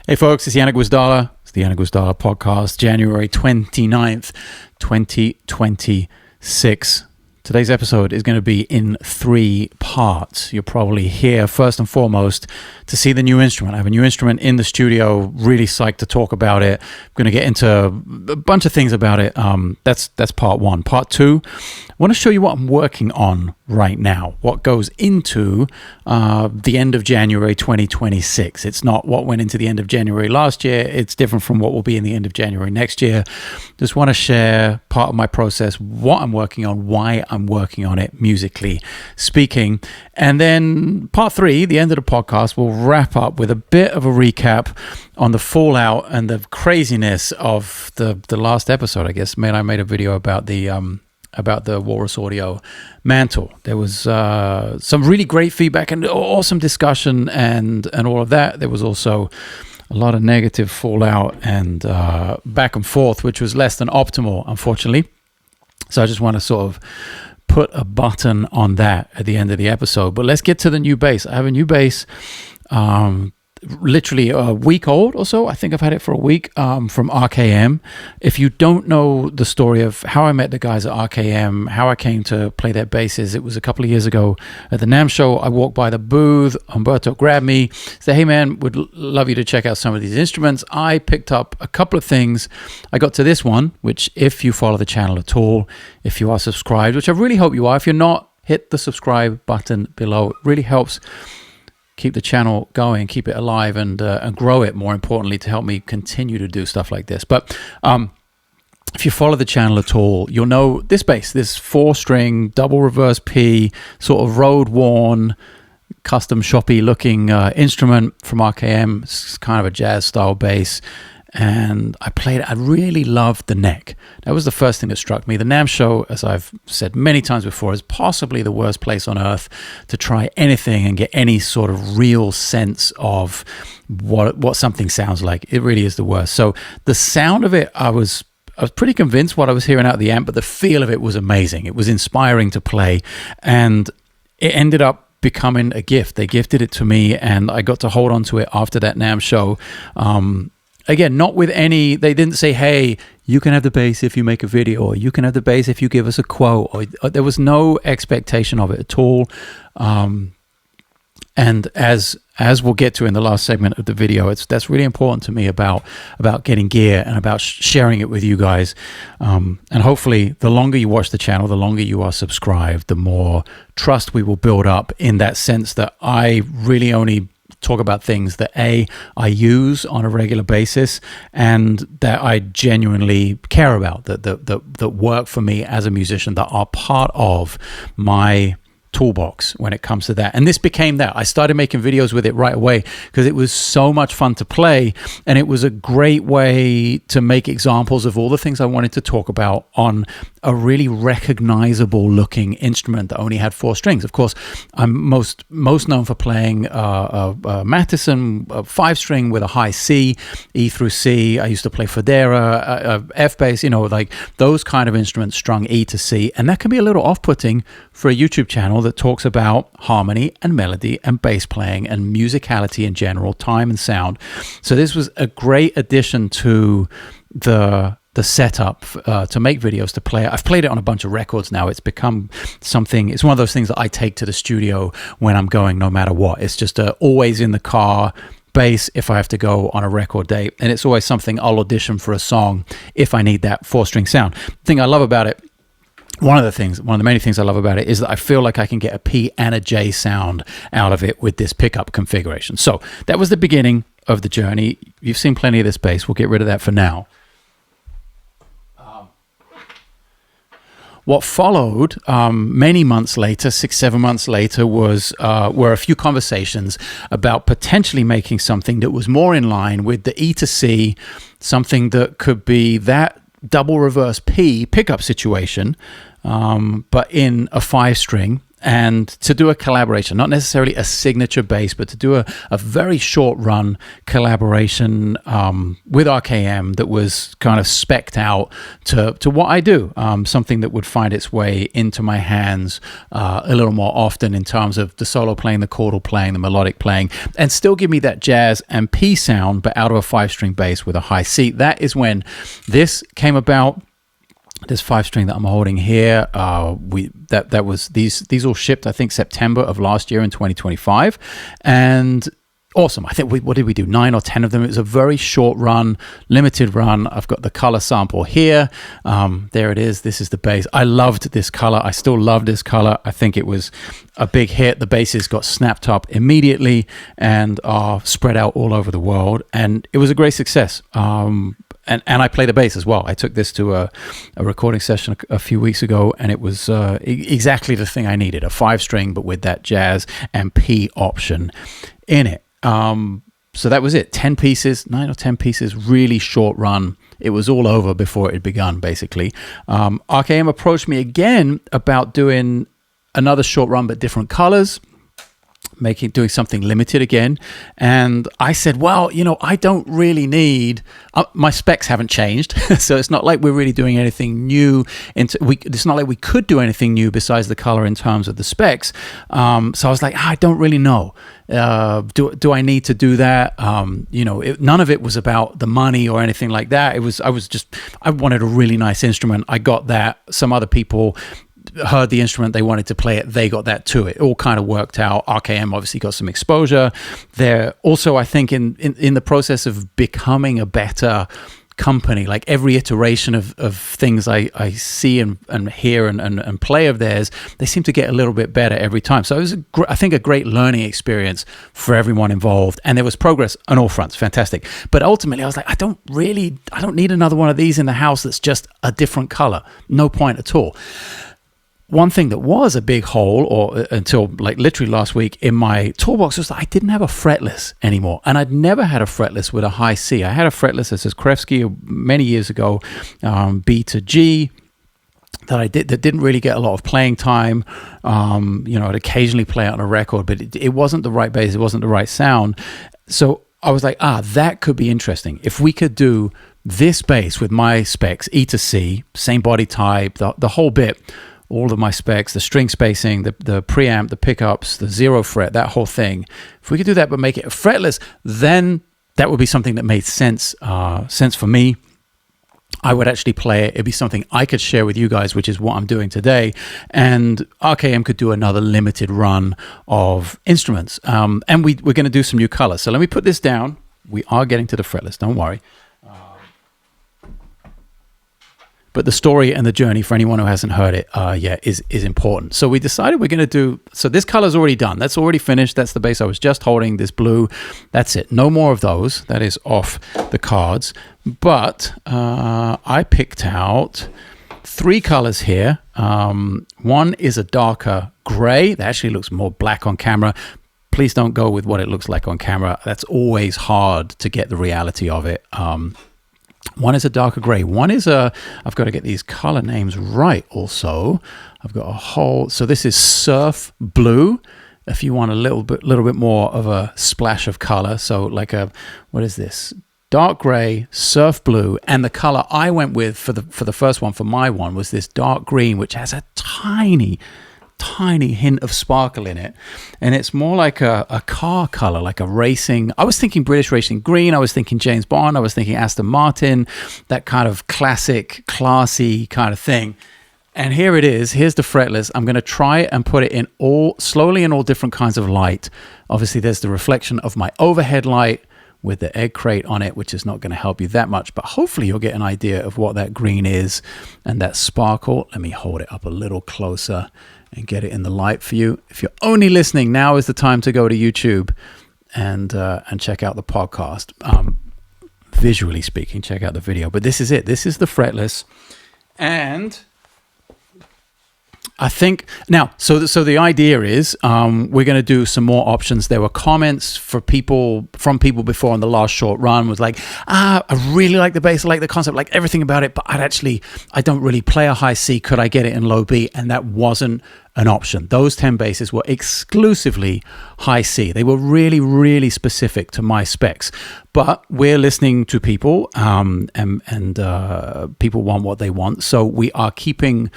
Hey folks, it's Janek Gwizdala. It's the Janek Gwizdala podcast, January 29th, 2026. Today's episode is going to be in 3 parts. You're probably here first and foremost to see the new instrument. I have a new instrument in the studio, really psyched to talk about it. I'm going to get into a bunch of things about it. That's part 1. Part 2, I want to show you what I'm working on right now, what goes into the end of January 2026. It's not what went into the end of January last year. It's different from what will be in the end of January next year. Just want to share part of my process, what I'm working on, why I'm working on it, musically speaking. And then part 3, the end of the podcast, we'll wrap up with a bit of a recap on the fallout and the craziness of the last episode, I guess. I made a video about the Walrus Audio Mantle. There was some really great feedback and awesome discussion and all of that. There was also a lot of negative fallout and back and forth, which was less than optimal, unfortunately. So I just want to sort of put a button on that at the end of the episode. But let's get to the new bass. I have a new bass, literally a week old or so. I think I've had it for a week, from RKM. If you don't know the story of how I met the guys at RKM, how I came to play their basses, it was a couple of years ago at the NAMM show. I walked by the booth. Humberto grabbed me, said, "Hey man, would love you to check out some of these instruments." I picked up a couple of things. I got to this one, which if you follow the channel at all, if you are subscribed, which I really hope you are. If you're not, hit the subscribe button below. It really helps keep the channel going, keep it alive, and grow it, more importantly, to help me continue to do stuff like this. But if you follow the channel at all, you'll know this bass, this 4-string double reverse P, sort of road-worn, custom shoppy looking instrument from RKM. It's kind of a jazz style bass. And I played it. I really loved the neck. That was the first thing that struck me. The NAMM show, as I've said many times before, is possibly the worst place on earth to try anything and get any sort of real sense of what something sounds like. It really is the worst. So the sound of it, I was pretty convinced what I was hearing out of the amp, but the feel of it was amazing. It was inspiring to play, and it ended up becoming a gift. They gifted it to me, and I got to hold on to it after that NAMM show. Again, not with any, they didn't say, "Hey, you can have the bass if you make a video," or "You can have the bass if you give us a quote," or there was no expectation of it at all. And as we'll get to in the last segment of the video, that's really important to me about getting gear and about sharing it with you guys. And hopefully the longer you watch the channel, the longer you are subscribed, the more trust we will build up, in that sense that I really only talk about things that I use on a regular basis and that I genuinely care about, that work for me as a musician, that are part of my toolbox when it comes to that. And this became that. I started making videos with it right away because it was so much fun to play, and it was a great way to make examples of all the things I wanted to talk about on a really recognizable looking instrument that only had 4 strings. Of course, I'm most known for playing Matheson 5-string with a high C, E through C. I used to play Federa, F bass, like those kind of instruments strung E to C, and that can be a little off-putting for a YouTube channel that talks about harmony and melody and bass playing and musicality in general, time and sound. So this was a great addition to the setup to make videos, to play it. I've played it on a bunch of records now. It's become something, it's one of those things that I take to the studio when I'm going, no matter what. It's just always in the car bass if I have to go on a record date, and it's always something I'll audition for a song if I need that 4-string sound. The thing I love about it, one of the many things I love about it, is that I feel like I can get a P and a J sound out of it with this pickup configuration. So that was the beginning of the journey. You've seen plenty of this bass. We'll get rid of that for now. What followed many months later, 6-7 months later, were a few conversations about potentially making something that was more in line with the E to C, something that could be that double reverse P pickup situation, but in a 5-string. and to do a collaboration, not necessarily a signature bass, but to do a very short run collaboration with RKM that was kind of spec'd out to what I do, something that would find its way into my hands a little more often in terms of the solo playing, the chordal playing, the melodic playing, and still give me that jazz and P sound, but out of a 5-string bass with a high C. That is when this came about. This 5-string that I'm holding here, that was these all shipped, I think, September of last year in 2025, and awesome. I think what did we do? 9 or 10 of them. It was a very short run, limited run. I've got the color sample here. There it is. This is the bass. I loved this color. I still love this color. I think it was a big hit. The basses got snapped up immediately and are spread out all over the world, and it was a great success. And I play the bass as well. I took this to a recording session a few weeks ago, and it was exactly the thing I needed, a 5-string, but with that jazz and P option in it. So that was it, 10 pieces, 9 or 10 pieces, really short run. It was all over before it had begun, basically. RKM approached me again about doing another short run, but different colors, doing something limited again. And I said, well, I don't really need, my specs haven't changed. So it's not like we're really doing anything new. It's not like we could do anything new besides the color in terms of the specs. So I was like, I don't really know. Do I need to do that? None of it was about the money or anything like that. I wanted a really nice instrument. I got that. Some other people heard the instrument, they wanted to play it, they got that too. It all kind of worked out. RKM obviously got some exposure. They're also, I think, in the process of becoming a better company. Like every iteration of things I see and hear and play of theirs, they seem to get a little bit better every time. So it was, I think, a great learning experience for everyone involved, and there was progress on all fronts. Fantastic. But ultimately I was like, I don't need another one of these in the house that's just a different color. No point at all. One thing that was a big hole, until like literally last week in my toolbox, was that I didn't have a fretless anymore. And I'd never had a fretless with a high C. I had a fretless that says Krevsky many years ago, B to G, that didn't really get a lot of playing time. I'd occasionally play it on a record, but it wasn't the right bass, it wasn't the right sound. So I was like, that could be interesting. If we could do this bass with my specs, E to C, same body type, the whole bit, all of my specs, the string spacing, the preamp, the pickups, the 0 fret, that whole thing. If we could do that but make it fretless, then that would be something that made sense for me. I would actually play it. It'd be something I could share with you guys, which is what I'm doing today. And RKM could do another limited run of instruments. And we're going to do some new colors. So let me put this down. We are getting to the fretless, don't worry. But the story and the journey, for anyone who hasn't heard it yet, is important. So we decided we're going to do, so this color's already done. That's already finished. That's the bass I was just holding, this blue. That's it. No more of those. That is off the cards. But I picked out 3 colors here. One is a darker gray. That actually looks more black on camera. Please don't go with what it looks like on camera. That's always hard to get the reality of it. One is a darker gray. One is I've got to get these color names right also. I've got a whole, so this is surf blue. If you want a little bit more of a splash of color. So like what is this? Dark gray, surf blue, and the color I went with for the first one, for my one, was this dark green, which has a tiny hint of sparkle in it, and it's more like a car color, like a racing. I was thinking British racing green, I was thinking James Bond, I was thinking Aston Martin, that kind of classic, classy kind of thing. And here it is. Here's the fretless. I'm going to try and put it in slowly in all different kinds of light. Obviously there's the reflection of my overhead light with the egg crate on it, which is not going to help you that much, but hopefully you'll get an idea of what that green is and that sparkle. Let me hold it up a little closer and get it in the light for you. If you're only listening, now is the time to go to YouTube and check out the podcast. Visually speaking, check out the video. But this is it. This is the fretless. And I think now, so the idea is we're going to do some more options. There were comments from people before on the last short run was like, I really like the bass, I like the concept, like everything about it, but I don't really play a high C. Could I get it in low B? And that wasn't an option. Those 10 basses were exclusively high C. They were really, really specific to my specs. But we're listening to people, and people want what they want. So we are keeping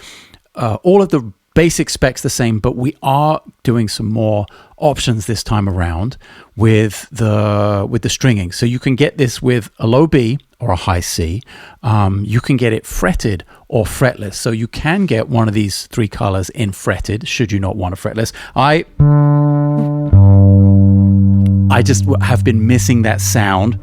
all of the basic specs the same, but we are doing some more options this time around with the stringing. So you can get this with a low B or a high C. You can get it fretted or fretless. So you can get one of these three colors in fretted, should you not want a fretless. I just have been missing that sound.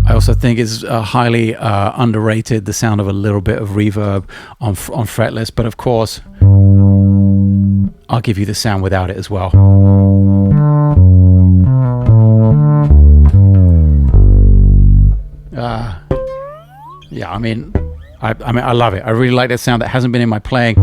I also think it's highly underrated, the sound of a little bit of reverb on fretless, but of course I'll give you the sound without it as well. Yeah, I mean I love it. I really like that sound. That hasn't been in my playing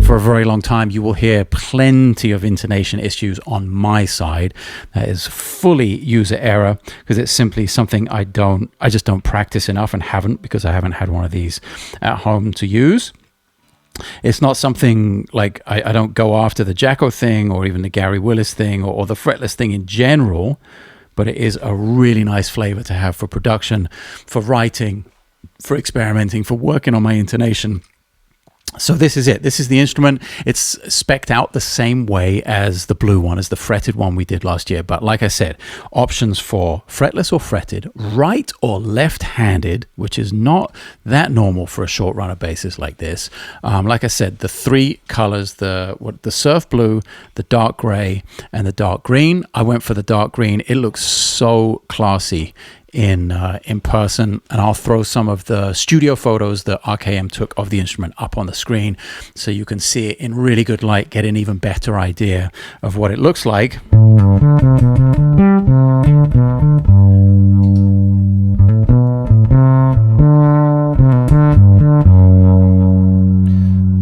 for a very long time. You will hear plenty of intonation issues on my side. That is fully user error, because it's simply something I just don't practice enough, and haven't, because I haven't had one of these at home to use. It's not something like I don't go after the Jacko thing or even the Gary Willis thing or the fretless thing in general, but it is a really nice flavor to have for production, for writing, for experimenting, for working on my intonation. So this is it. This is the instrument. It's spec'd out the same way as the blue one, as the fretted one we did last year. But like I said, options for fretless or fretted, right or left-handed, which is not that normal for a short runner basis like this. Like I said, the three colors, the surf blue, the dark gray, and the dark green. I went for the dark green. It looks so classy in person, and I'll throw some of the studio photos that RKM took of the instrument up on the screen so you can see it in really good light, get an even better idea of what it looks like.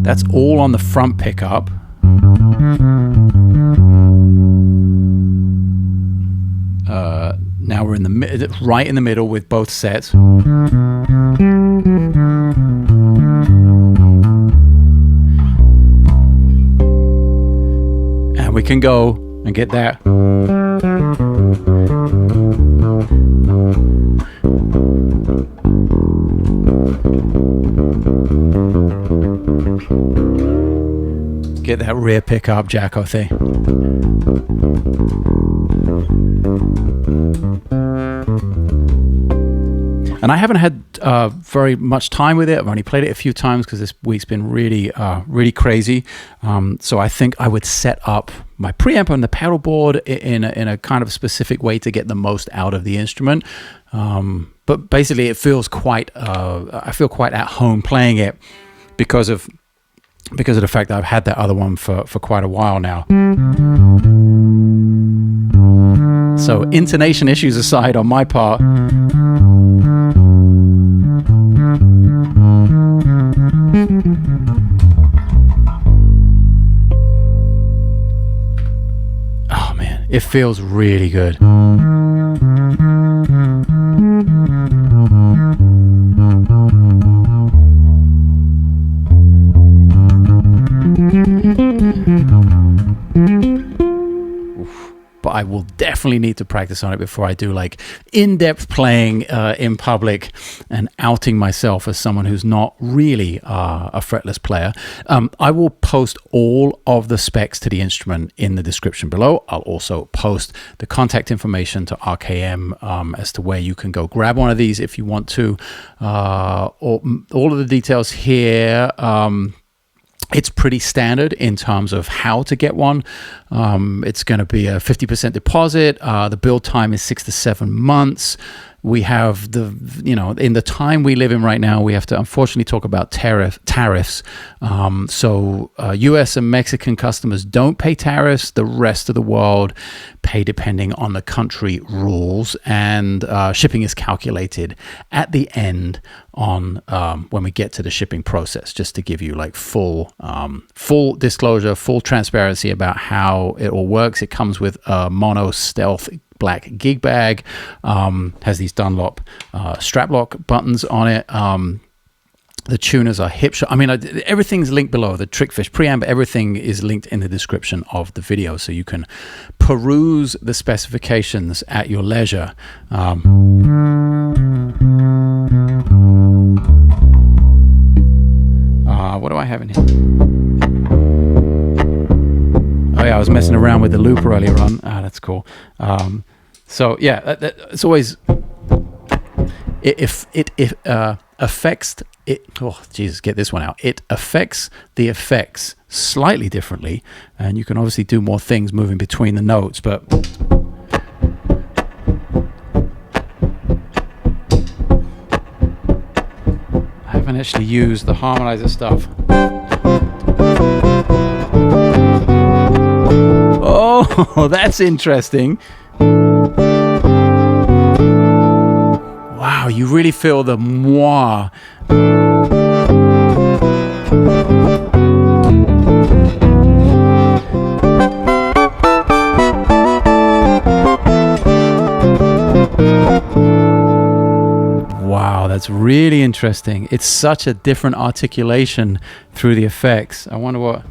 That's all on the front pickup. Now we're in the right in the middle with both sets. And we can go and get that. Get that rear pickup Jacko thing. And I haven't had very much time with it. I've only played it a few times because this week's been really, really crazy. So I think I would set up my preamp and the pedal board in a kind of specific way to get the most out of the instrument. But basically, it feels quite. I feel quite at home playing it because of the fact that I've had that other one for quite a while now. So intonation issues aside on my part, oh man, it feels really good. But I will definitely need to practice on it before I do like in-depth playing in public and outing myself as someone who's not really a fretless player. I will post all of the specs to the instrument in the description below. I'll also post the contact information to RKM as to where you can go grab one of these if you want to. All of the details here. It's pretty standard in terms of how to get one. It's going to be a 50% deposit. The build time is 6 to 7 months. we have the, in the time we live in right now, we have to unfortunately talk about tariffs. So US and Mexican customers don't pay tariffs. The rest of the world pay depending on the country rules, and shipping is calculated at the end on when we get to the shipping process, just to give you like full disclosure, full transparency about how it all works. It comes with a mono stealth black gig bag, has these Dunlop strap lock buttons on it. The tuners are hip shot. I mean, everything's linked below. The Trickfish preamp, everything is linked in the description of the video, so you can peruse the specifications at your leisure. What do I have in here? Oh yeah, I was messing around with the loop earlier on. That's cool. So yeah, it's always if it affects it. Oh Jesus, get this one out. It affects the effects slightly differently, and you can obviously do more things moving between the notes, but. I haven't actually used the harmonizer stuff. Oh, that's interesting. Wow, you really feel the mwah. Wow, that's really interesting. It's such a different articulation through the effects. I wonder what...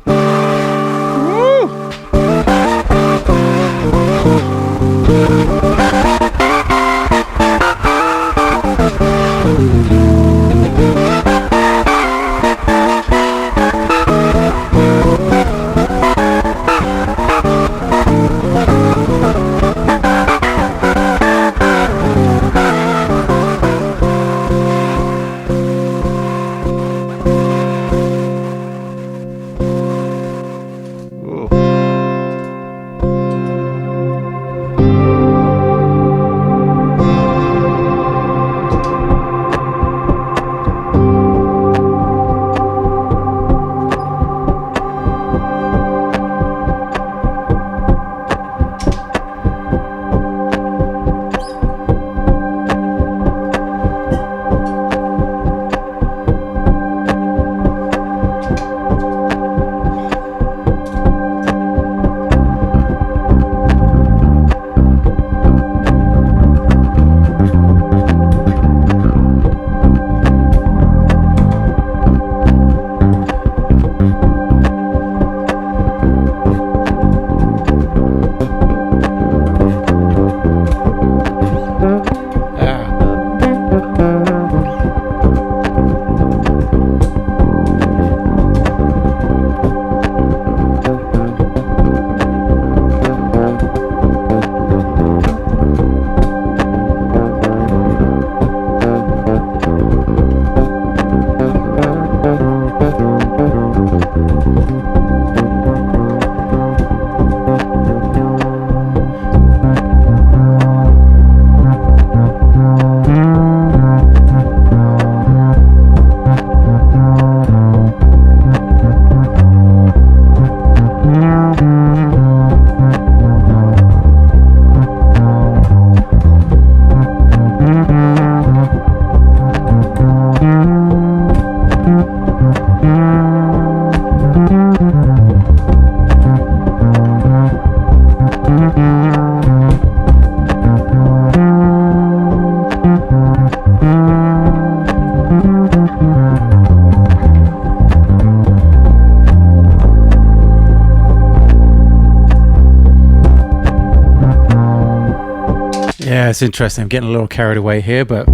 Yeah, it's interesting. I'm getting a little carried away here, but I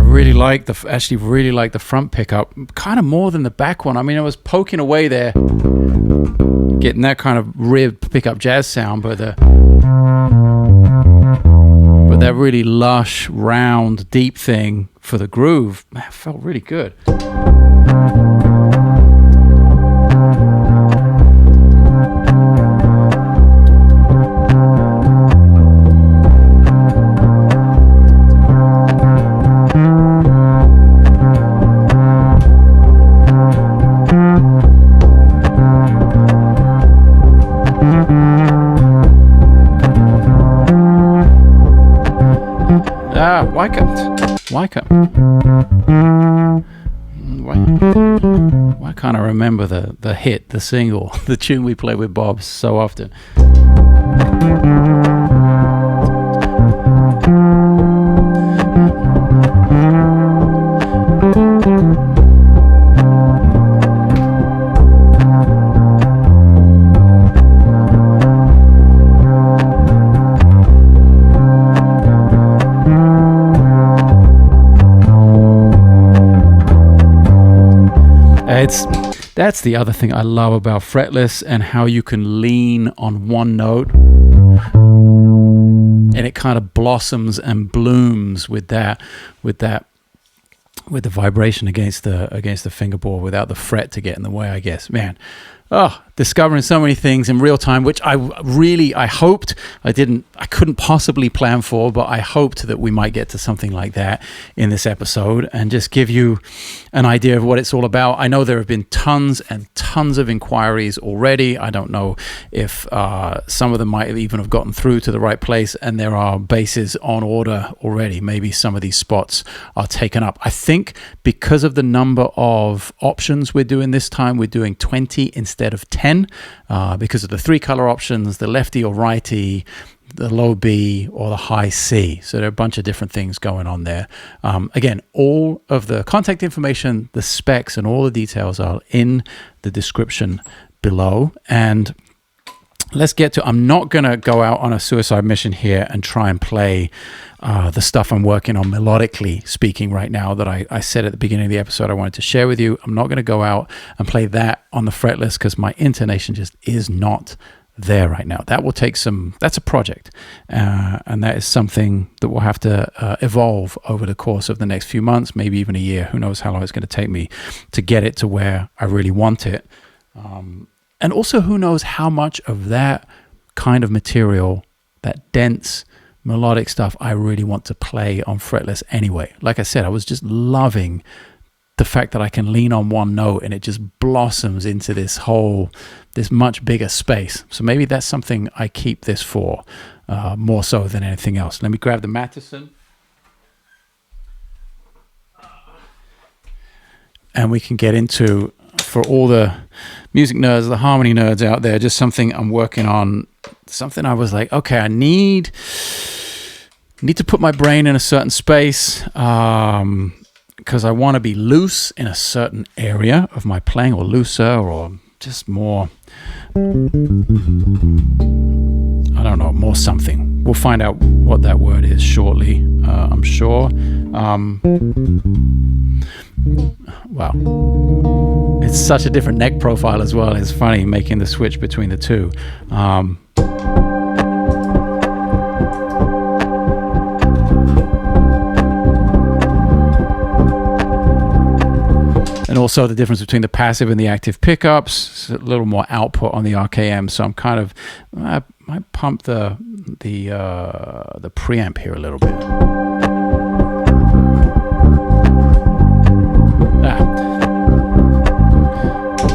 really like the front pickup, kind of more than the back one. I mean, I was poking away there, getting that kind of ribbed pickup jazz sound, but that really lush, round, deep thing for the groove, man, felt really good. Why can't I remember the hit, the single, the tune we play with Bob so often? That's the other thing I love about Fretless, and how you can lean on one note and it kind of blossoms and blooms with the vibration against the fingerboard without the fret to get in the way, I guess. Man, discovering so many things in real time, which I hoped I couldn't possibly plan for, but I hoped that we might get to something like that in this episode and just give you an idea of what it's all about. I know there have been tons and tons of inquiries already. I don't know if some of them might even have gotten through to the right place, and there are basses on order already. Maybe some of these spots are taken up. I think because of the number of options we're doing this time, we're doing 20 instead of 10, because of the 3 color options, the lefty or righty, the low B or the high C. So there are a bunch of different things going on there. Again, all of the contact information, the specs, and all the details are in the description below. And let's get to, I'm not going to go out on a suicide mission here and try and play the stuff I'm working on melodically speaking right now that I said at the beginning of the episode I wanted to share with you. I'm not going to go out and play that on the Fretless because my intonation just is not there right now. That will take that's a project, and that is something that will have to evolve over the course of the next few months, maybe even a year. Who knows how long it's going to take me to get it to where I really want it. And also, who knows how much of that kind of material, that dense melodic stuff, I really want to play on Fretless anyway. Like I said, I was just loving the fact that I can lean on one note and it just blossoms into this much bigger space. So maybe that's something I keep this for, more so than anything else. Let me grab the Matterson. And we can get into, for all the music nerds, the harmony nerds out there, just something I'm working on, something I was like, okay, I need to put my brain in a certain space, because I want to be loose in a certain area of my playing, or looser, or just more, I don't know, more something. We'll find out what that word is shortly, I'm sure. Wow. It's such a different neck profile as well. It's funny making the switch between the two. And also the difference between the passive and the active pickups, a little more output on the RKM. So I'm kind of, I might pump the preamp here a little bit.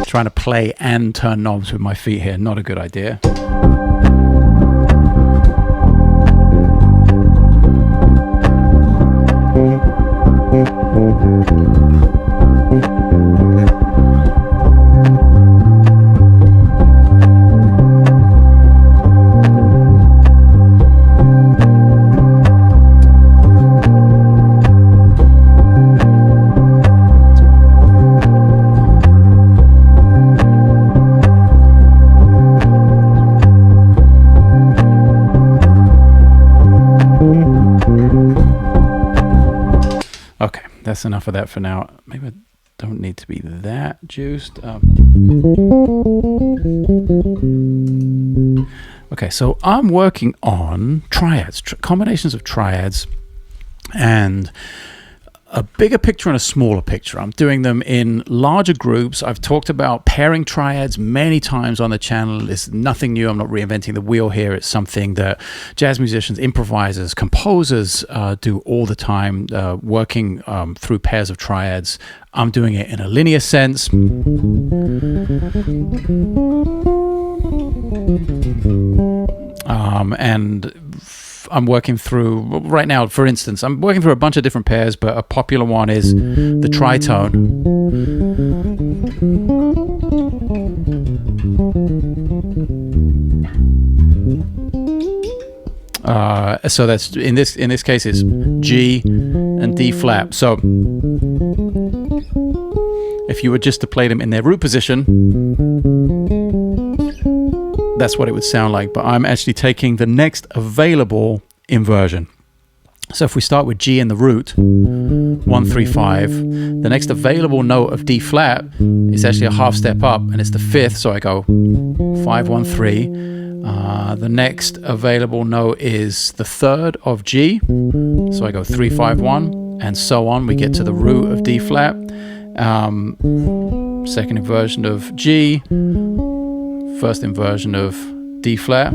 Trying to play and turn knobs with my feet here, not a good idea. That's enough of that for now. Maybe I don't need to be that juiced. Okay, so I'm working on triads, combinations of triads, and a bigger picture and a smaller picture. I'm doing them in larger groups. I've talked about pairing triads many times on the channel. It's nothing new. I'm not reinventing the wheel here. It's something that jazz musicians, improvisers, composers do all the time, working through pairs of triads. I'm doing it in a linear sense. And I'm working through right now, for instance, I'm working through a bunch of different pairs, but a popular one is the tritone. So that's in this case it's G and D flat. So if you were just to play them in their root position, that's what it would sound like. But I'm actually taking the next available inversion. So if we start with G in the root, 1, 3, 5, the next available note of D flat is actually a half step up, and it's the 5th. So I go 5, 1, 3. The next available note is the 3rd of G, so I go 3, 5, 1, and so on. We get to the root of D flat. Second inversion of G, first inversion of D flat.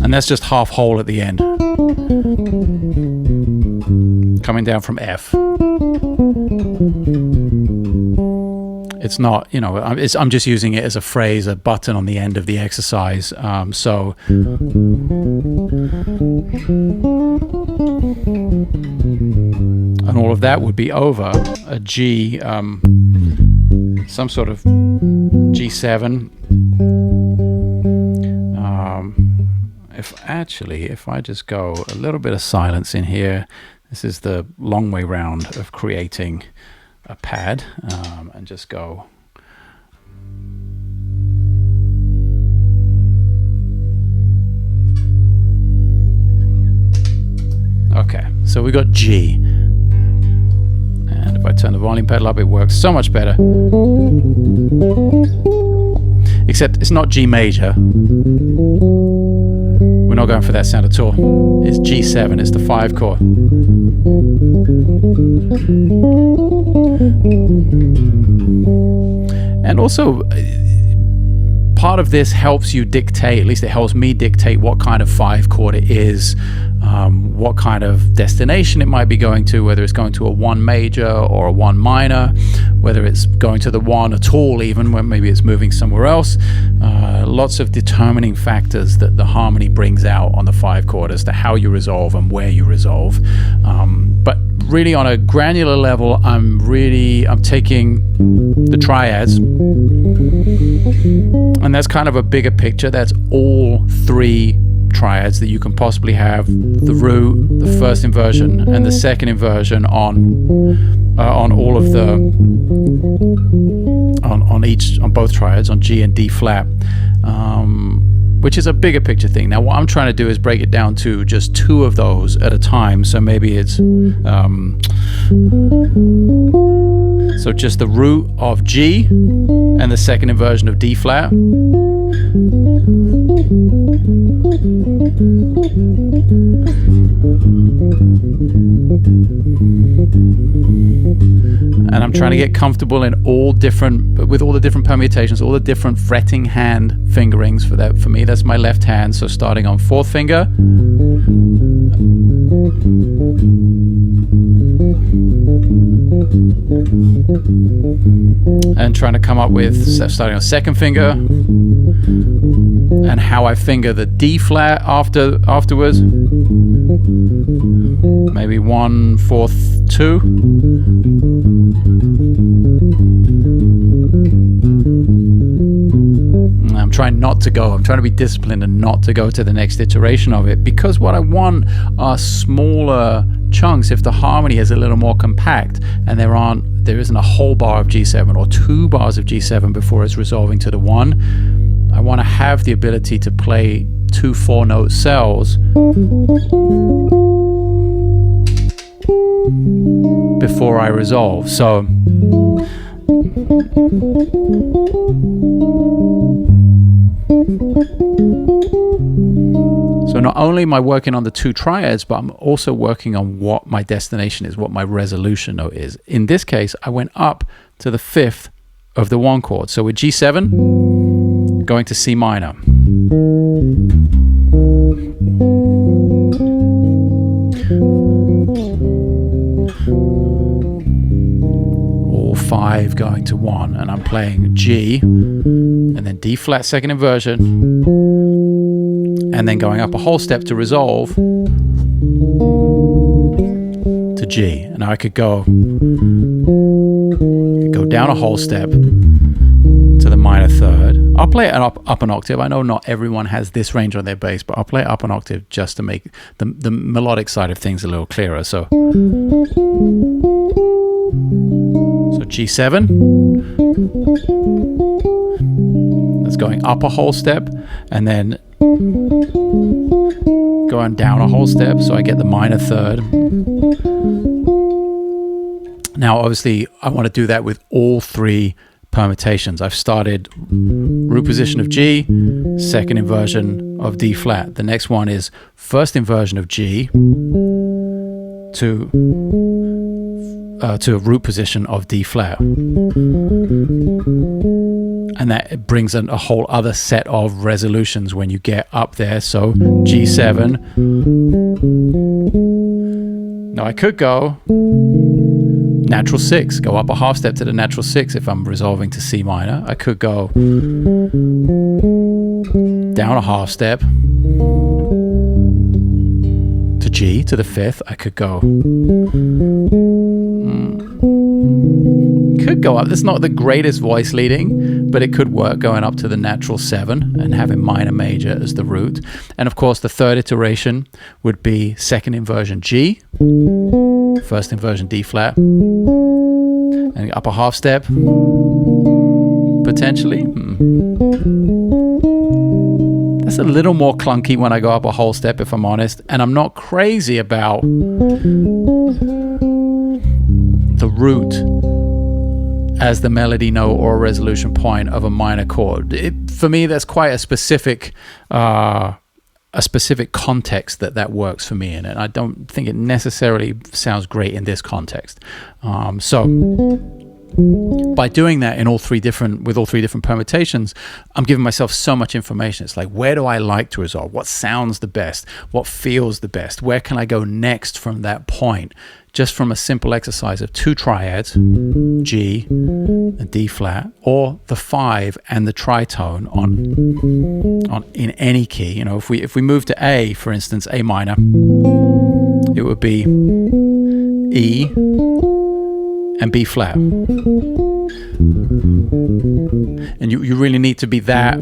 And that's just half whole at the end, coming down from F. It's not, you know, I'm just using it as a phrase, a button on the end of the exercise. And all of that would be over a G, some sort of G7. If I just go a little bit of silence in here, this is the long way round of creating a pad, and just go. Okay, so we got G. And if I turn the volume pedal up, it works so much better. Except it's not G major. We're not going for that sound at all. It's G7, it's the 5 chord. And also, part of this helps you dictate, at least it helps me dictate what kind of 5 chord it is, what kind of destination it might be going to, whether it's going to a 1 major or a 1 minor, whether it's going to the 1 at all, even when maybe it's moving somewhere else. Lots of determining factors that the harmony brings out on the 5 chord as to how you resolve and where you resolve. But really on a granular level, I'm taking the triads, and that's kind of a bigger picture. That's all 3 triads that you can possibly have: the root, the first inversion, and the second inversion on all of the on both triads, on G and D flat, which is a bigger picture thing. Now what I'm trying to do is break it down to just 2 of those at a time. So maybe it's so just the root of G and the second inversion of D flat. And I'm trying to get comfortable in with all the different permutations, all the different fretting hand fingerings for that. For me, that's my left hand. So starting on 4th finger, and trying to come up with starting on 2nd finger, and how I finger the D flat afterwards. Maybe 1, 4th, 2. I'm trying not to go. I'm trying to be disciplined and not to go to the next iteration of it, because what I want are smaller chunks. If the harmony is a little more compact and there isn't a whole bar of G7 or 2 bars of G7 before it's resolving to the 1, I want to have the ability to play 2 4-note cells before I resolve. So not only am I working on the 2 triads, but I'm also working on what my destination is, what my resolution note is. In this case, I went up to the 5th of the 1 chord. So with G7, going to C minor. All 5 5 going to 1, and I'm playing G, and then D flat second inversion, and then going up a whole step to resolve to G. And now I could go down a whole step to the minor third. I'll play it up an octave. I know not everyone has this range on their bass, but I'll play it up an octave just to make the melodic side of things a little clearer. So G7. That's going up a whole step, and then going down a whole step, so I get the minor third. Now, obviously, I want to do that with all 3 permutations. I've started root position of G, second inversion of D flat. The next one is first inversion of G to a root position of D flat. And that brings in a whole other set of resolutions when you get up there. So G7. Now I could go natural 6, go up a half step to the natural 6 if I'm resolving to C minor. I could go down a half step to G to the 5th. I could go up. That's not the greatest voice leading, but it could work, going up to the natural 7 and having minor major as the root. And of course the third iteration would be second inversion G, first inversion D flat, and up a half step potentially. That's a little more clunky when I go up a whole step, if I'm honest, and I'm not crazy about the root as the melody note or a resolution point of a minor chord. For me, that's quite a specific context that works for me in it. I don't think it necessarily sounds great in this context. So by doing that with all three different permutations, I'm giving myself so much information. It's like, where do I like to resolve? What sounds the best? What feels the best? Where can I go next from that point? Just from a simple exercise of 2 triads, G and D flat, or the 5 and the tritone on in any key. You know, if we move to A, for instance, A minor, it would be E and B flat. And you really need to be that.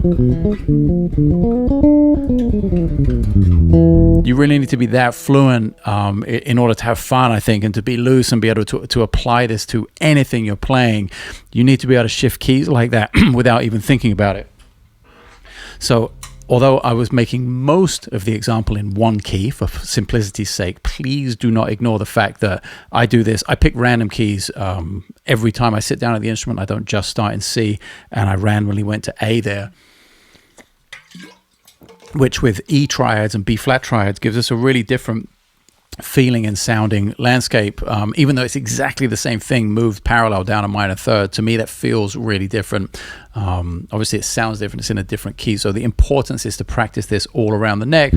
You really need to be that fluent in order to have fun, I think, and to be loose and be able to apply this to anything you're playing. You need to be able to shift keys like that without even thinking about it. So although I was making most of the example in one key for simplicity's sake, please do not ignore the fact that I do this. I pick random keys every time I sit down at the instrument. I don't just start in C, and I randomly went to A there, which with E triads and B flat triads gives us a really different feeling and sounding landscape. Even though it's exactly the same thing moved parallel down a minor third, to me that feels really different. Obviously it sounds different, it's in a different key, so the importance is to practice this all around the neck.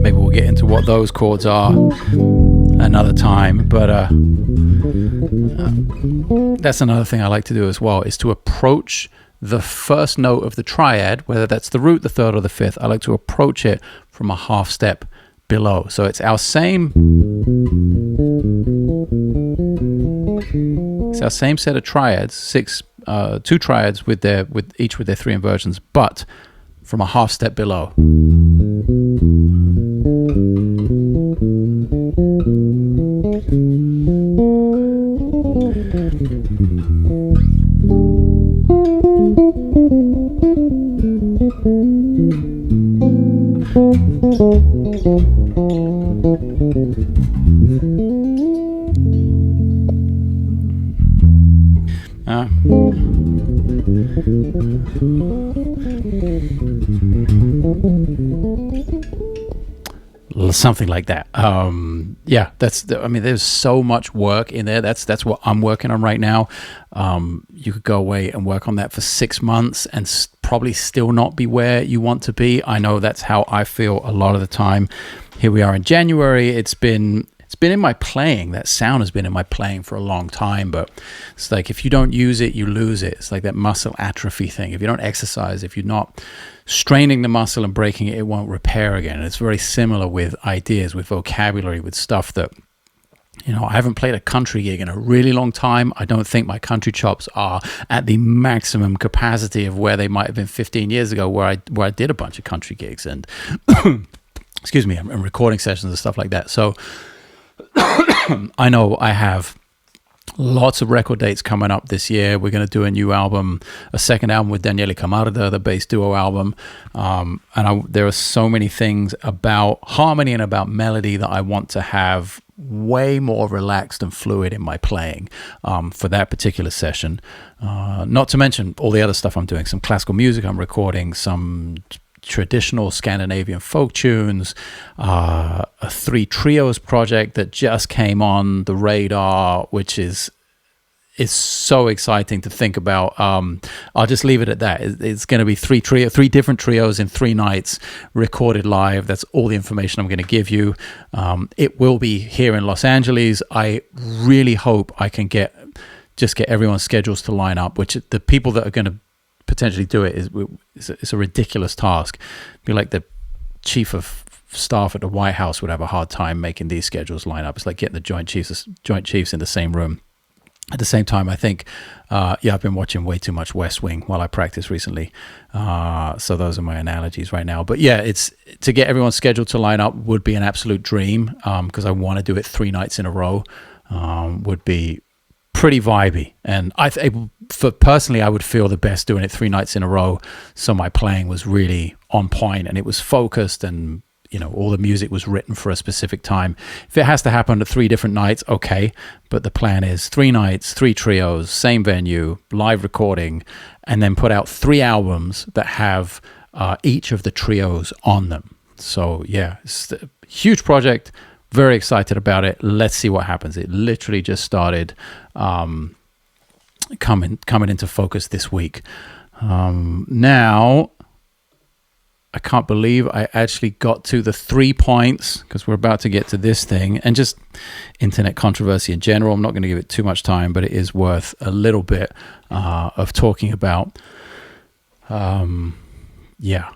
Maybe we'll get into what those chords are another time, but that's another thing I like to do as well, is to approach the first note of the triad, whether that's the root, the third, or the fifth. I like to approach it from a half step below. So it's our same set of triads, 2 triads with each with their 3 inversions, but from a half step below. something like that. Yeah, I mean, there's so much work in there. That's what I'm working on right now. You could go away and work on that for 6 months and probably still not be where you want to be. I know that's how I feel a lot of the time. Here we are in January. It's been in my playing. That sound has been in my playing for a long time, but it's like if you don't use it, you lose it. It's like that muscle atrophy thing. If you don't exercise, if you're not straining the muscle and breaking it, it won't repair again. And it's very similar with ideas, with vocabulary, with stuff that, you know, I haven't played a country gig in a really long time. I don't think my country chops are at the maximum capacity of where they might have been 15 years ago, where I did a bunch of country gigs and excuse me, and recording sessions and stuff like that. So I know I have lots of record dates coming up this year. We're going to do a new album, a second album with Daniele Camarda, the bass duo album. There are so many things about harmony and about melody that I want to have way more relaxed and fluid in my playing for that particular session. Not to mention all the other stuff I'm doing, some classical music I'm recording, some traditional Scandinavian folk tunes, a 3 trios project that just came on the radar, which is so exciting to think about. I'll just leave it at that. It's going to be 3 different trios in 3 nights recorded live. That's all the information I'm going to give you. It will be here in Los Angeles. I really hope I can get everyone's schedules to line up, which the people that are going to potentially do it it's a ridiculous task. Be like the chief of staff at the White House would have a hard time making these schedules line up. It's like getting the joint chiefs in the same room. At the same time, I think, I've been watching way too much West Wing while I practice recently. So those are my analogies right now. But yeah, it's to get everyone's schedule to line up would be an absolute dream, because I want to do it 3 nights in a row. Would be pretty vibey, and personally I would feel the best doing it 3 nights in a row, so my playing was really on point and it was focused, and you know, all the music was written for a specific time. If it has to happen at 3 different nights, okay, but the plan is 3 nights, 3 trios, same venue, live recording, and then put out 3 albums that have each of the trios on them. So yeah, it's a huge project. Very excited about it. Let's see what happens. It literally just started coming into focus this week. Now, I can't believe I actually got to the 3 points, because we're about to get to this thing, and just internet controversy in general. I'm not going to give it too much time, but it is worth a little bit of talking about. Yeah.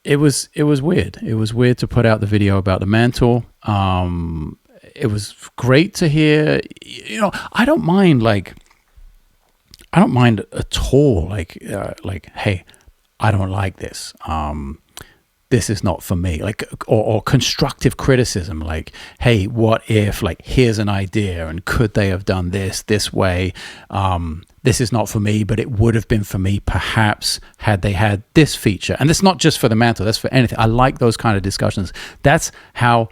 It was weird. It was weird to put out the video about the Mantle. It was great to hear. You know, I don't mind at all. Like, hey, I don't like this. This is not for me. Like, or constructive criticism. Like, hey, what if? Like, here's an idea, and could they have done this way? This is not for me, but it would have been for me perhaps had they had this feature. And it's not just for the Mantle, that's for anything. I like those kind of discussions. That's how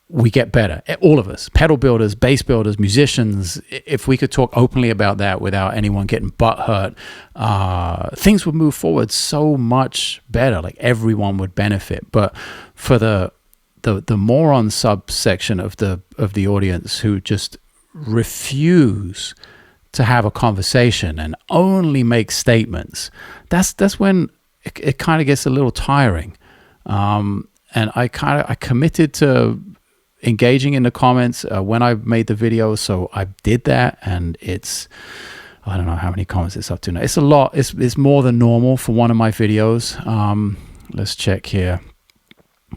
we get better. All of us, pedal builders, bass builders, musicians, if we could talk openly about that without anyone getting butthurt, things would move forward so much better. Like, everyone would benefit. But for the moron subsection of the audience who just refuse to have a conversation and only make statements, that's when it kind of gets a little tiring. And I committed to engaging in the comments when I made the video, so I did that, and I don't know how many comments it's up to now. It's a lot. It's more than normal for one of my videos. Let's check here.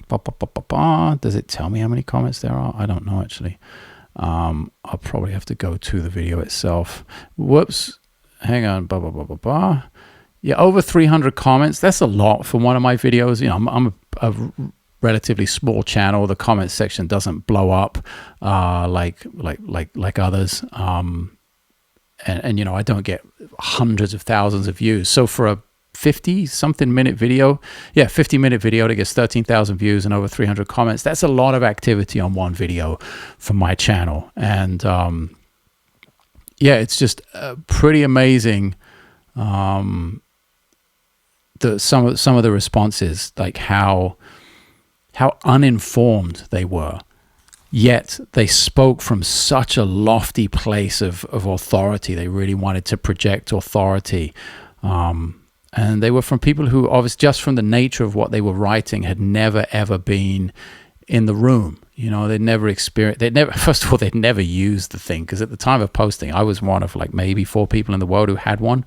Does it tell me how many comments there are? I don't know, actually. I'll probably have to go to the video itself. Whoops. Hang on. Yeah, over 300 comments. That's a lot for one of my videos. You know, I'm a relatively small channel. The comment section doesn't blow up like others. And you know, I don't get hundreds of thousands of views. So for a 50-something minute video, 50-minute video that gets 13,000 views and over 300 comments, that's a lot of activity on one video for my channel. And it's just pretty amazing. Some of the responses, like how how uninformed they were. Yet they spoke from such a lofty place of authority. They really wanted to project authority. And they were from people who, obviously, just from the nature of what they were writing, had never, ever been in the room. You know, they'd never experienced, first of all, they'd never used the thing. Because at the time of posting, I was one of like maybe 4 people in the world who had one.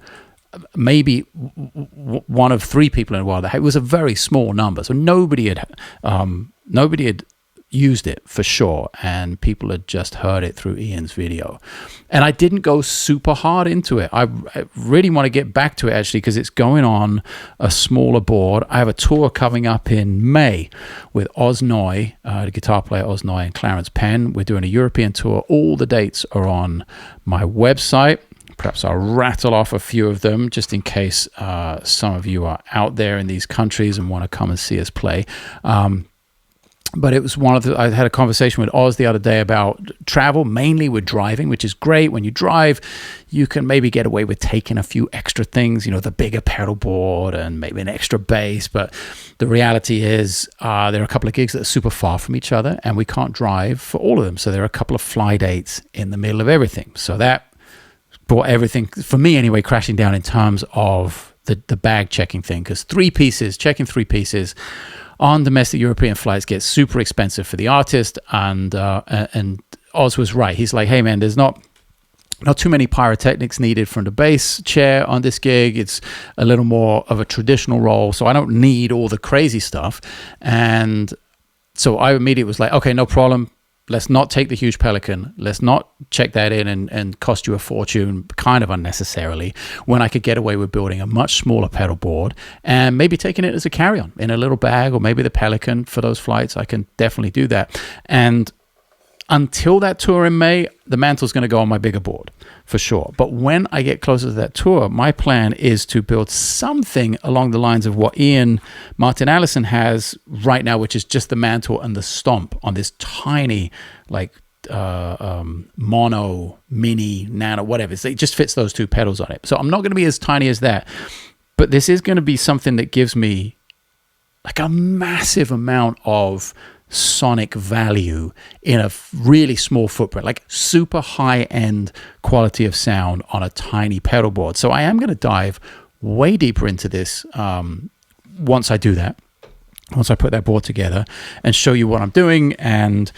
Maybe one of 3 people in the world. It was a very small number. So nobody had used it for sure, and people had just heard it through Ian's video. And I didn't go super hard into it. I really want to get back to it, actually, because it's going on a smaller board. I have a tour coming up in May with Oz Noy, the guitar player Oz Noy, and Clarence Penn. We're doing a European tour. All the dates are on my website. Perhaps I'll rattle off a few of them just in case some of you are out there in these countries and want to come and see us play. But it was I had a conversation with Oz the other day about travel, mainly with driving, which is great. When you drive, you can maybe get away with taking a few extra things, you know, the bigger pedal board and maybe an extra bass. But the reality is there are a couple of gigs that are super far from each other, and we can't drive for all of them. So there are a couple of fly dates in the middle of everything. So that brought everything, for me anyway, crashing down in terms of the bag checking thing. Because checking 3 pieces on domestic European flights gets super expensive for the artist, and Oz was right. He's like, hey man, there's not too many pyrotechnics needed from the bass chair on this gig. It's a little more of a traditional roll, so I don't need all the crazy stuff. And so I immediately was like, okay, no problem. Let's not take the huge Pelican. Let's not check that in and cost you a fortune, kind of unnecessarily, when I could get away with building a much smaller pedal board and maybe taking it as a carry-on in a little bag, or maybe the Pelican for those flights. I can definitely do that. And until that tour in May, the Mantle's going to go on my bigger board for sure. But when I get closer to that tour, my plan is to build something along the lines of what Ian Martin Allison has right now, which is just the Mantle and the Stomp on this tiny, like mono, mini, nano, whatever. It just fits those 2 pedals on it. So I'm not going to be as tiny as that, but this is going to be something that gives me like a massive amount of sonic value in a really small footprint, like super high-end quality of sound on a tiny pedal board. So I am going to dive way deeper into this once I do that, once I put that board together and show you what I'm doing. And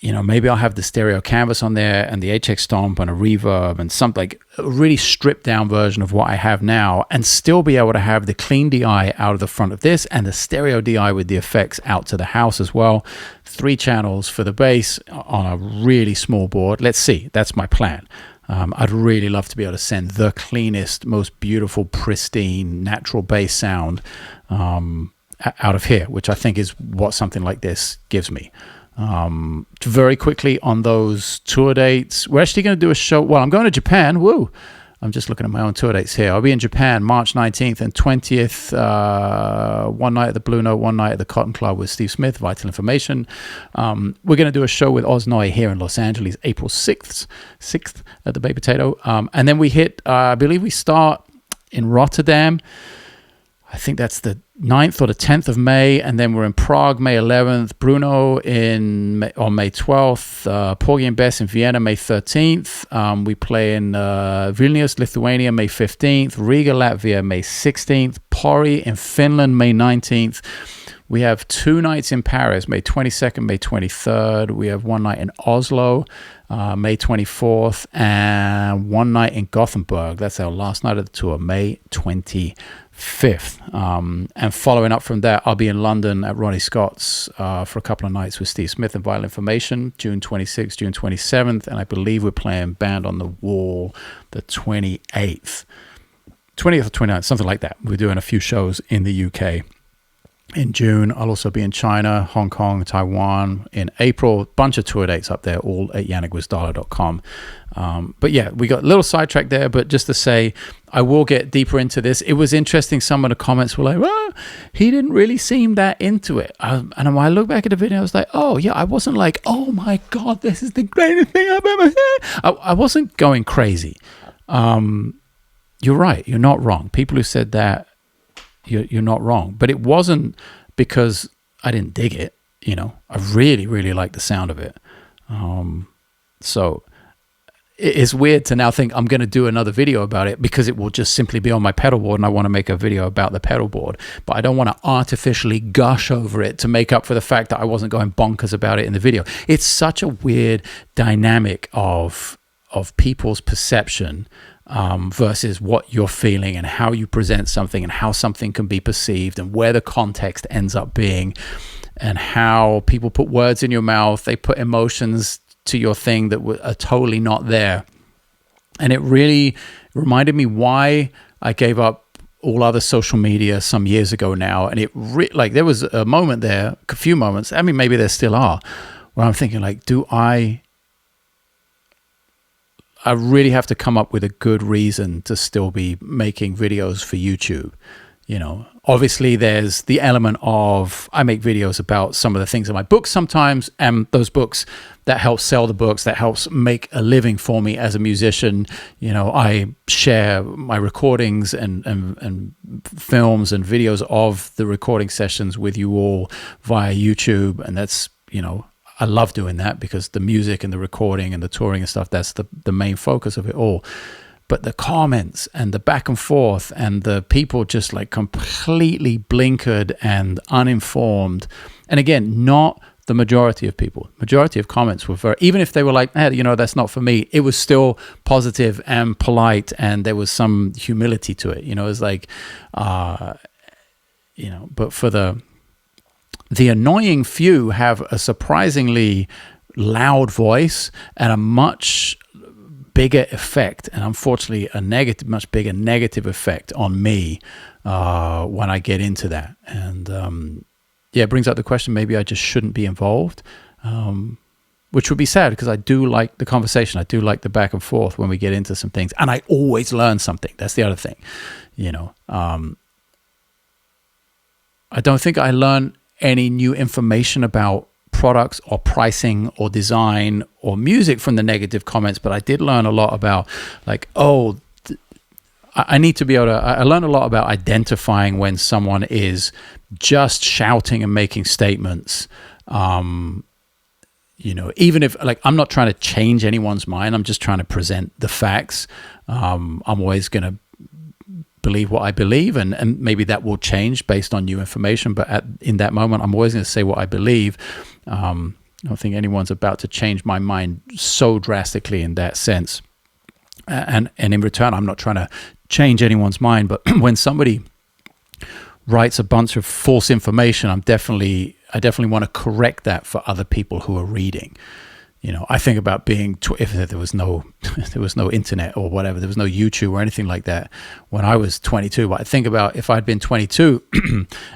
you know, maybe I'll have the stereo canvas on there and the HX Stomp and a reverb and something, like a really stripped down version of what I have now, and still be able to have the clean DI out of the front of this and the stereo DI with the effects out to the house as well. 3 channels for the bass on a really small board. Let's see. That's my plan. I'd really love to be able to send the cleanest, most beautiful, pristine, natural bass sound out of here, which I think is what something like this gives me. Very quickly on those tour dates, we're actually going to do a show. Well, I'm going to Japan. Woo! I'm just looking at my own tour dates here. I'll be in Japan March 19th and 20th. One night at the Blue Note, one night at the Cotton Club with Steve Smith, Vital Information. We're going to do a show with Oz Noy here in Los Angeles, April 6th at the Baked Potato. And then we hit, I believe we start in Rotterdam. I think that's the 9th or the 10th of May, and then we're in Prague May 11th, Brno on May 12th, Porgy and Bess in Vienna May 13th. We play in Vilnius, Lithuania May 15th, Riga, Latvia May 16th, Pori in Finland May 19th. We have 2 nights in Paris, May 22nd, May 23rd. We have 1 night in Oslo, May 24th, and 1 night in Gothenburg. That's our last night of the tour, May 25th. And following up from that, I'll be in London at Ronnie Scott's for a couple of nights with Steve Smith and Vital Information, June 26th, June 27th, and I believe we're playing Band on the Wall the 28th. 20th or 29th, something like that. We're doing a few shows in the UK. In June, I'll also be in China, Hong Kong, Taiwan. In April, a bunch of tour dates up there, all at janekgwizdala.com. But yeah, we got a little sidetracked there, but just to say, I will get deeper into this. It was interesting. Some of the comments were like, well, he didn't really seem that into it. And when I look back at the video, I was like, oh yeah, I wasn't like, oh my God, this is the greatest thing I've ever heard. I wasn't going crazy. You're right. You're not wrong. People who said that, you're not wrong. But it wasn't because I didn't dig it. I really, really like the sound of it. So it's weird to now think I'm going to do another video about it because it will just simply be on my pedal board, and I want to make a video about the pedal board, but I don't want to artificially gush over it to make up for the fact that I wasn't going bonkers about it in the video. It's such a weird dynamic of people's perception versus what you're feeling and how you present something and how something can be perceived and where the context ends up being and how people put words in your mouth, they put emotions to your thing that are totally not there. And it really reminded me why I gave up all other social media some years ago now. And it like there was a moment there, a few moments, I mean maybe there still are, where I'm thinking like, I really have to come up with a good reason to still be making videos for YouTube. Obviously there's the element of I make videos about some of the things in my books sometimes, and those books that help sell the books, that helps make a living for me as a musician. I share my recordings and films and videos of the recording sessions with you all via YouTube, and that's, I love doing that because the music and the recording and the touring and stuff, that's the main focus of it all. But the comments and the back and forth and the people just like completely blinkered and uninformed. And again, not the majority of people. Majority of comments were even if they were like, that's not for me, it was still positive and polite, and there was some humility to it. It was like, but for the annoying few have a surprisingly loud voice and a much bigger effect, and unfortunately much bigger negative effect on me when I get into that. And it brings up the question, maybe I just shouldn't be involved, which would be sad because I do like the conversation. I do like the back and forth when we get into some things, and I always learn something. That's the other thing. I don't think I learn any new information about products or pricing or design or music from the negative comments, but I did learn a lot about like, I need to be able to, I learned a lot about identifying when someone is just shouting and making statements, even if like, I'm not trying to change anyone's mind, I'm just trying to present the facts. I'm always going to believe what I believe, and maybe that will change based on new information, but in that moment I'm always going to say what I believe. I don't think anyone's about to change my mind so drastically in that sense, and in return I'm not trying to change anyone's mind. But when somebody writes a bunch of false information, I definitely want to correct that for other people who are reading. I think about being, if there was no internet or whatever, there was no YouTube or anything like that when I was 22. But I think about if I'd been 22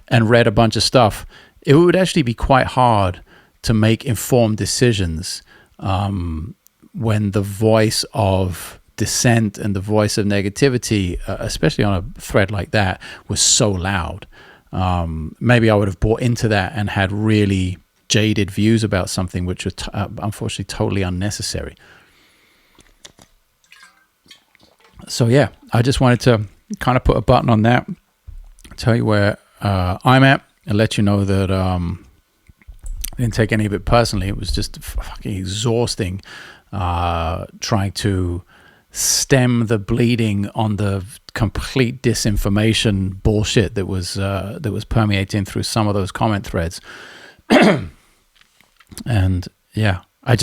and read a bunch of stuff, it would actually be quite hard to make informed decisions when the voice of dissent and the voice of negativity, especially on a thread like that, was so loud. Maybe I would have bought into that and had really jaded views about something which were unfortunately totally unnecessary. So yeah, I just wanted to kind of put a button on that, tell you where I'm at, and let you know that I didn't take any of it personally. It was just fucking exhausting trying to stem the bleeding on the complete disinformation bullshit that was permeating through some of those comment threads. And yeah, I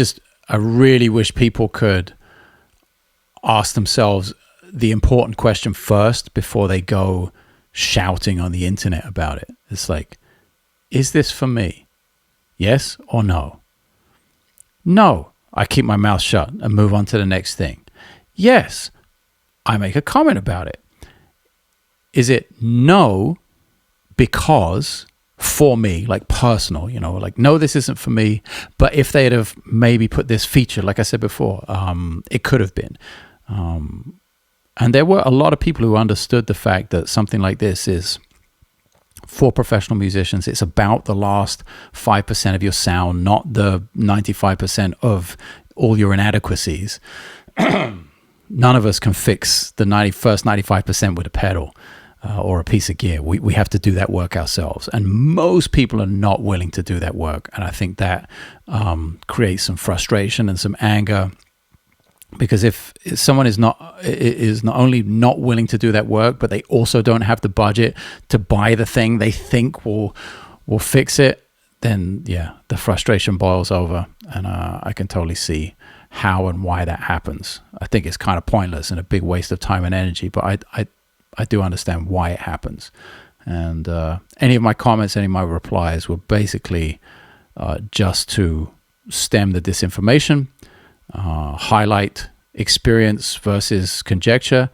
really wish people could ask themselves the important question first before they go shouting on the internet about it. It's like, is this for me? Yes or no? No, I keep my mouth shut and move on to the next thing. Yes, I make a comment about it. Is it no because for me, like personal, like, no, this isn't for me, but if they'd have maybe put this feature, like I said before, it could have been. And there were a lot of people who understood the fact that something like this is for professional musicians. It's about the last 5% of your sound, not the 95% of all your inadequacies. None of us can fix the first 95% with a pedal. or a piece of gear. We have to do that work ourselves, and most people are not willing to do that work. And I think that creates some frustration and some anger, because if someone is not only not willing to do that work, but they also don't have the budget to buy the thing they think will fix it, then yeah, the frustration boils over. And I can totally see how and why that happens. I think it's kind of pointless and a big waste of time and energy, but I do understand why it happens. And any of my comments, any of my replies were basically just to stem the disinformation, highlight experience versus conjecture,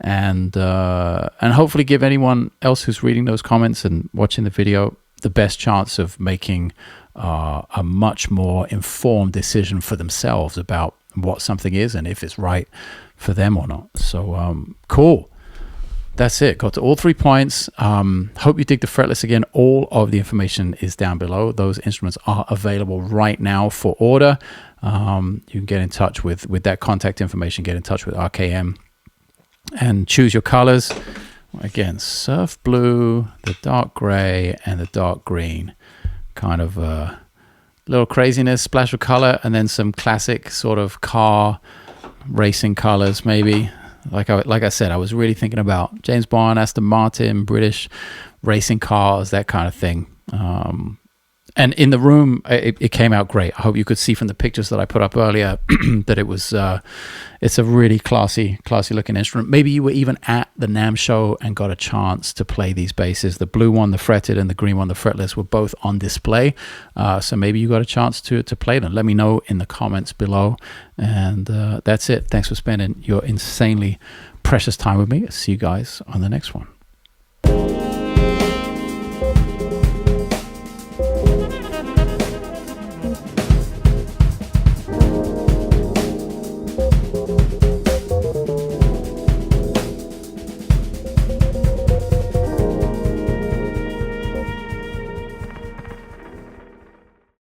and hopefully give anyone else who's reading those comments and watching the video the best chance of making a much more informed decision for themselves about what something is and if it's right for them or not. So cool. That's it. Got to all 3 points. Hope you dig the fretless again. All of the information is down below. Those instruments are available right now for order. You can get in touch with that contact information, get in touch with RKM and choose your colors. Again, surf blue, the dark gray, and the dark green. Kind of a little craziness, splash of color, and then some classic sort of car racing colors maybe. Like I said, I was really thinking about James Bond, Aston Martin, British racing cars, that kind of thing. And in the room, it came out great. I hope you could see from the pictures that I put up earlier that it was it's a really classy looking instrument. Maybe you were even at the NAMM show and got a chance to play these basses. The blue one, the fretted, and the green one, the fretless, were both on display. So maybe you got a chance to play them. Let me know in the comments below. And that's it. Thanks for spending your insanely precious time with me. See you guys on the next one.